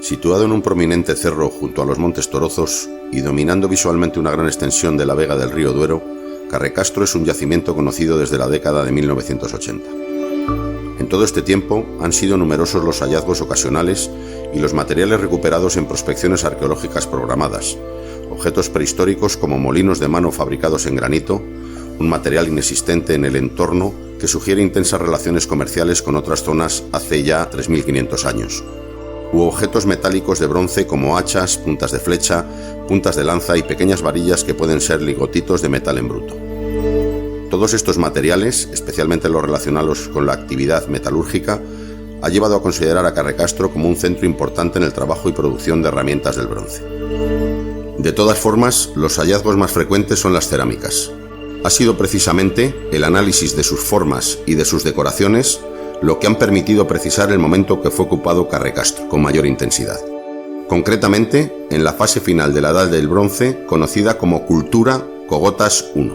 Situado en un prominente cerro junto a los Montes Torozos y dominando visualmente una gran extensión de la vega del río Duero, Carrecastro es un yacimiento conocido desde la década de 1980. En todo este tiempo han sido numerosos los hallazgos ocasionales y los materiales recuperados en prospecciones arqueológicas programadas, objetos prehistóricos como molinos de mano fabricados en granito, un material inexistente en el entorno que sugiere intensas relaciones comerciales con otras zonas hace ya 3.500 años, u objetos metálicos de bronce como hachas, puntas de flecha, puntas de lanza y pequeñas varillas que pueden ser ligotitos de metal en bruto. Todos estos materiales, especialmente los relacionados con la actividad metalúrgica, ha llevado a considerar a Carrecastro como un centro importante en el trabajo y producción de herramientas del bronce. De todas formas, los hallazgos más frecuentes son las cerámicas. Ha sido precisamente el análisis de sus formas y de sus decoraciones lo que han permitido precisar el momento que fue ocupado Carrecastro con mayor intensidad. Concretamente, en la fase final de la Edad del Bronce, conocida como Cultura Cogotas I.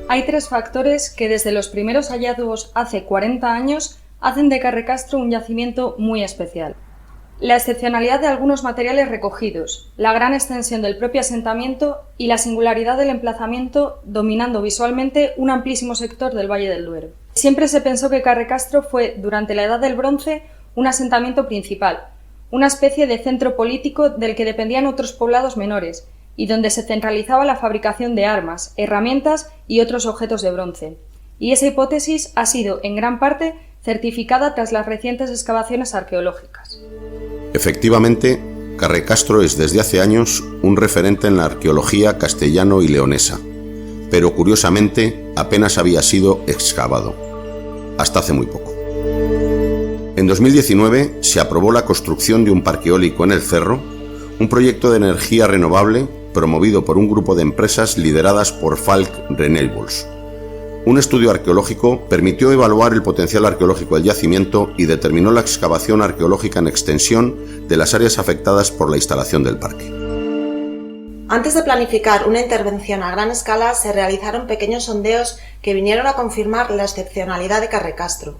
Hay tres factores que desde los primeros hallazgos hace 40 años hacen de Carrecastro un yacimiento muy especial. La excepcionalidad de algunos materiales recogidos, la gran extensión del propio asentamiento y la singularidad del emplazamiento dominando visualmente un amplísimo sector del Valle del Duero. Siempre se pensó que Carrecastro fue, durante la Edad del Bronce, un asentamiento principal, una especie de centro político del que dependían otros poblados menores y donde se centralizaba la fabricación de armas, herramientas y otros objetos de bronce. Y esa hipótesis ha sido, en gran parte, certificada tras las recientes excavaciones arqueológicas. Efectivamente, Carrecastro es desde hace años un referente en la arqueología castellano y leonesa, pero curiosamente apenas había sido excavado, hasta hace muy poco. En 2019 se aprobó la construcción de un parque eólico en el cerro, un proyecto de energía renovable promovido por un grupo de empresas lideradas por Falck Renewables. Un estudio arqueológico permitió evaluar el potencial arqueológico del yacimiento y determinó la excavación arqueológica en extensión de las áreas afectadas por la instalación del parque. Antes de planificar una intervención a gran escala, se realizaron pequeños sondeos que vinieron a confirmar la excepcionalidad de Carrecastro.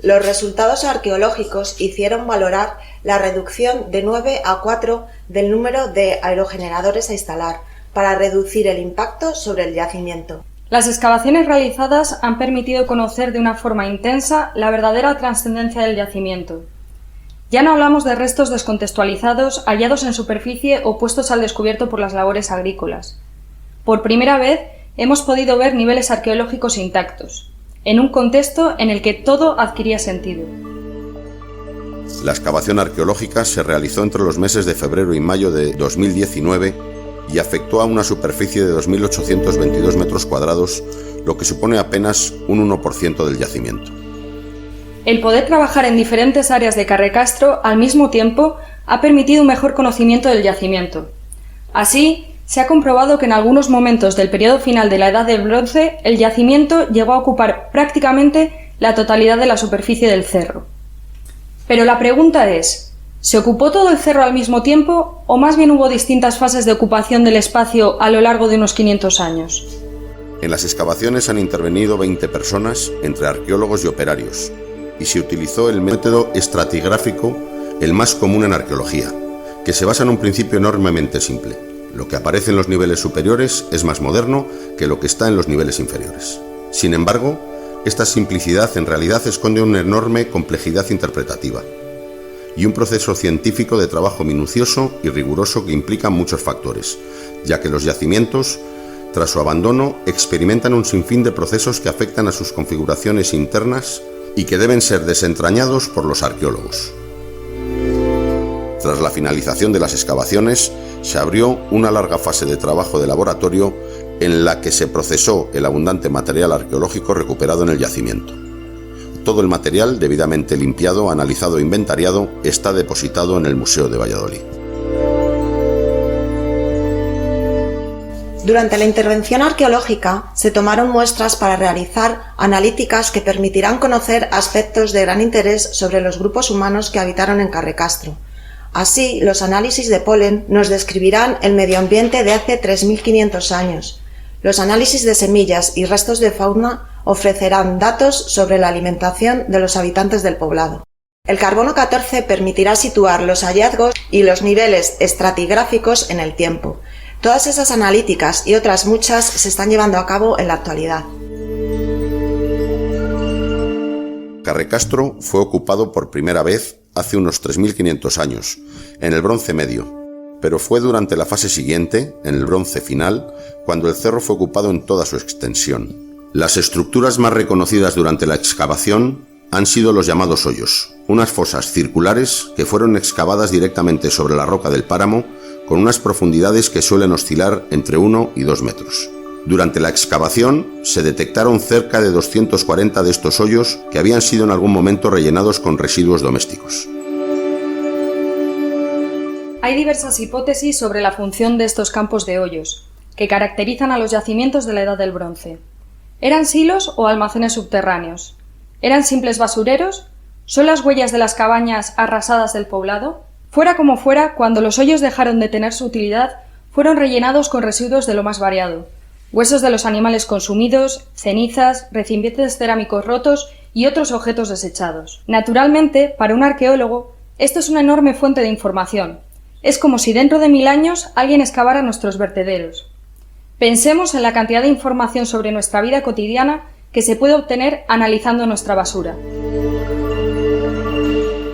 Los resultados arqueológicos hicieron valorar la reducción de 9 a 4 del número de aerogeneradores a instalar, para reducir el impacto sobre el yacimiento. Las excavaciones realizadas han permitido conocer de una forma intensa la verdadera trascendencia del yacimiento. Ya no hablamos de restos descontextualizados hallados en superficie o puestos al descubierto por las labores agrícolas. Por primera vez hemos podido ver niveles arqueológicos intactos, en un contexto en el que todo adquiría sentido. La excavación arqueológica se realizó entre los meses de febrero y mayo de 2019 y afectó a una superficie de 2.822 metros cuadrados, lo que supone apenas un 1% del yacimiento. El poder trabajar en diferentes áreas de Carrecastro al mismo tiempo ha permitido un mejor conocimiento del yacimiento. Así, se ha comprobado que en algunos momentos del periodo final de la Edad del Bronce, el yacimiento llegó a ocupar prácticamente la totalidad de la superficie del cerro. Pero la pregunta es, ¿se ocupó todo el cerro al mismo tiempo o más bien hubo distintas fases de ocupación del espacio a lo largo de unos 500 años? En las excavaciones han intervenido 20 personas, entre arqueólogos y operarios, y se utilizó el método estratigráfico, el más común en arqueología, que se basa en un principio enormemente simple. Lo que aparece en los niveles superiores es más moderno que lo que está en los niveles inferiores. Sin embargo, esta simplicidad en realidad esconde una enorme complejidad interpretativa y un proceso científico de trabajo minucioso y riguroso que implica muchos factores, ya que los yacimientos, tras su abandono, experimentan un sinfín de procesos que afectan a sus configuraciones internas y que deben ser desentrañados por los arqueólogos. Tras la finalización de las excavaciones, se abrió una larga fase de trabajo de laboratorio en la que se procesó el abundante material arqueológico recuperado en el yacimiento. Todo el material, debidamente limpiado, analizado e inventariado, está depositado en el Museo de Valladolid. Durante la intervención arqueológica se tomaron muestras para realizar analíticas que permitirán conocer aspectos de gran interés sobre los grupos humanos que habitaron en Carrecastro. Así, los análisis de polen nos describirán el medio ambiente de hace 3.500 años. Los análisis de semillas y restos de fauna ofrecerán datos sobre la alimentación de los habitantes del poblado. El carbono 14 permitirá situar los hallazgos y los niveles estratigráficos en el tiempo. Todas esas analíticas y otras muchas se están llevando a cabo en la actualidad. Carrecastro fue ocupado por primera vez hace unos 3.500 años, en el Bronce Medio, pero fue durante la fase siguiente, en el Bronce Final, cuando el cerro fue ocupado en toda su extensión. Las estructuras más reconocidas durante la excavación han sido los llamados hoyos, unas fosas circulares que fueron excavadas directamente sobre la roca del páramo con unas profundidades que suelen oscilar entre 1 y 2 metros. Durante la excavación se detectaron cerca de 240 de estos hoyos que habían sido en algún momento rellenados con residuos domésticos. Hay diversas hipótesis sobre la función de estos campos de hoyos, que caracterizan a los yacimientos de la Edad del Bronce. ¿Eran silos o almacenes subterráneos? ¿Eran simples basureros? ¿Son las huellas de las cabañas arrasadas del poblado? Fuera como fuera, cuando los hoyos dejaron de tener su utilidad, fueron rellenados con residuos de lo más variado: huesos de los animales consumidos, cenizas, recipientes cerámicos rotos y otros objetos desechados. Naturalmente, para un arqueólogo, esto es una enorme fuente de información. Es como si dentro de 1000 años alguien excavara nuestros vertederos. Pensemos en la cantidad de información sobre nuestra vida cotidiana que se puede obtener analizando nuestra basura.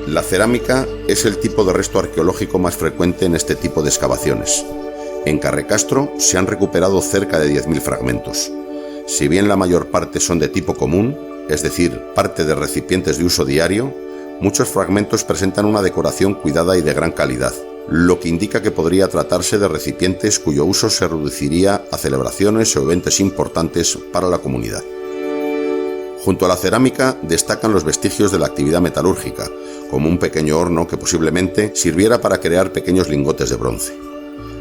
La cerámica es el tipo de resto arqueológico más frecuente en este tipo de excavaciones. En Carrecastro se han recuperado cerca de 10.000 fragmentos. Si bien la mayor parte son de tipo común, es decir, parte de recipientes de uso diario, muchos fragmentos presentan una decoración cuidada y de gran calidad, lo que indica que podría tratarse de recipientes cuyo uso se reduciría a celebraciones o eventos importantes para la comunidad. Junto a la cerámica destacan los vestigios de la actividad metalúrgica, como un pequeño horno que posiblemente sirviera para crear pequeños lingotes de bronce.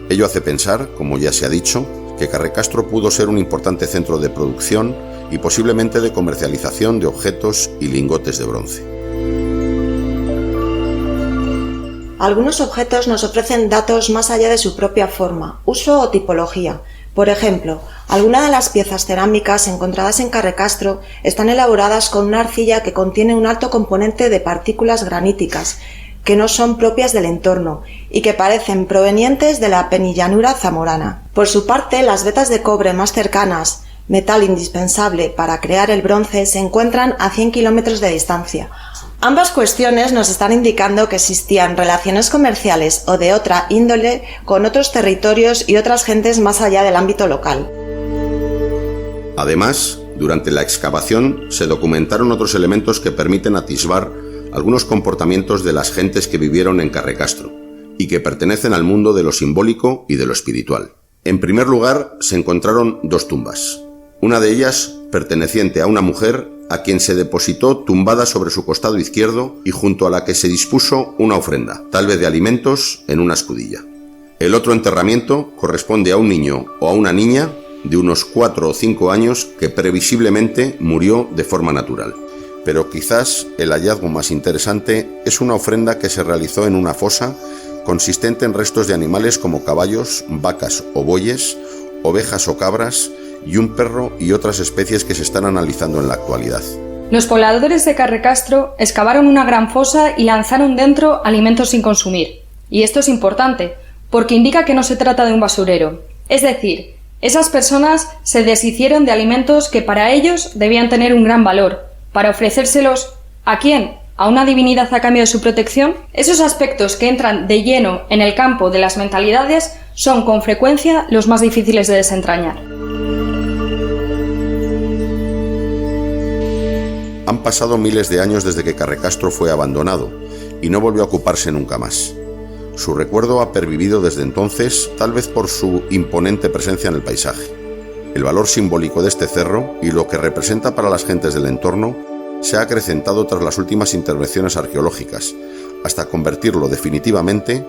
Ello hace pensar, como ya se ha dicho, que Carrecastro pudo ser un importante centro de producción y posiblemente de comercialización de objetos y lingotes de bronce. Algunos objetos nos ofrecen datos más allá de su propia forma, uso o tipología. Por ejemplo, algunas de las piezas cerámicas encontradas en Carrecastro están elaboradas con una arcilla que contiene un alto componente de partículas graníticas, que no son propias del entorno y que parecen provenientes de la penillanura zamorana. Por su parte, las vetas de cobre más cercanas, metal indispensable para crear el bronce, se encuentran a 100 kilómetros de distancia. Ambas cuestiones nos están indicando que existían relaciones comerciales o de otra índole con otros territorios y otras gentes más allá del ámbito local. Además, durante la excavación se documentaron otros elementos que permiten atisbar algunos comportamientos de las gentes que vivieron en Carrecastro y que pertenecen al mundo de lo simbólico y de lo espiritual. En primer lugar, se encontraron 2 tumbas. Una de ellas perteneciente a una mujer a quien se depositó tumbada sobre su costado izquierdo y junto a la que se dispuso una ofrenda, tal vez de alimentos, en una escudilla. El otro enterramiento corresponde a un niño o a una niña de unos 4 o 5 años que previsiblemente murió de forma natural. Pero quizás el hallazgo más interesante es una ofrenda que se realizó en una fosa consistente en restos de animales como caballos, vacas o bueyes, ovejas o cabras, y un perro y otras especies que se están analizando en la actualidad. Los pobladores de Carrecastro excavaron una gran fosa y lanzaron dentro alimentos sin consumir. Y esto es importante, porque indica que no se trata de un basurero. Es decir, esas personas se deshicieron de alimentos que para ellos debían tener un gran valor, para ofrecérselos ¿a quién? ¿A una divinidad a cambio de su protección? Esos aspectos que entran de lleno en el campo de las mentalidades son con frecuencia los más difíciles de desentrañar. Han pasado miles de años desde que Carrecastro fue abandonado y no volvió a ocuparse nunca más. Su recuerdo ha pervivido desde entonces, tal vez por su imponente presencia en el paisaje. El valor simbólico de este cerro y lo que representa para las gentes del entorno se ha acrecentado tras las últimas intervenciones arqueológicas, hasta convertirlo definitivamente,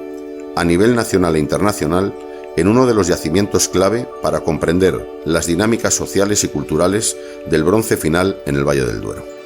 a nivel nacional e internacional, en uno de los yacimientos clave para comprender las dinámicas sociales y culturales del Bronce Final en el Valle del Duero.